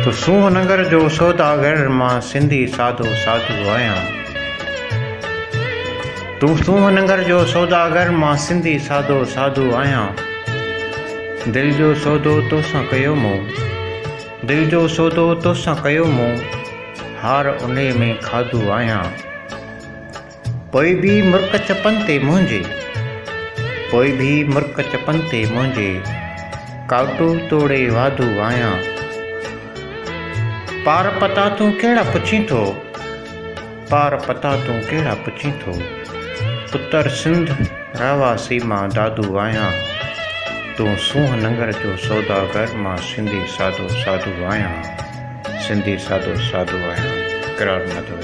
तो सूंहनगर जो सौदागर मां सिंधी साधो साधू आहियां। तूं सूंहनगर जो सौदागर मां सिंधी साधो साधू आहियां। दिल जो सौदो तोसां कयो मूं, दिल जो सौदो तोसां कयो मूं, हार उन में खाधू आहियां। पोइ बि मुर्क चपनि ते मुंहिंजे, पोइ बि मुर्क चपनि ते मुंहिंजे, काटू तोड़े वाधू आहियां। पार पता तूं कहिड़ा पुछी थो, पार पता तूं कहिड़ा पुछी थो, उत्तर सिंध रहवासी मां दादू आहियां। तूं सूंहनगर जो सौदागर मां सिंधी साधो साधू आहियां, सिंधी साधो साधू आहियां। किरार मधु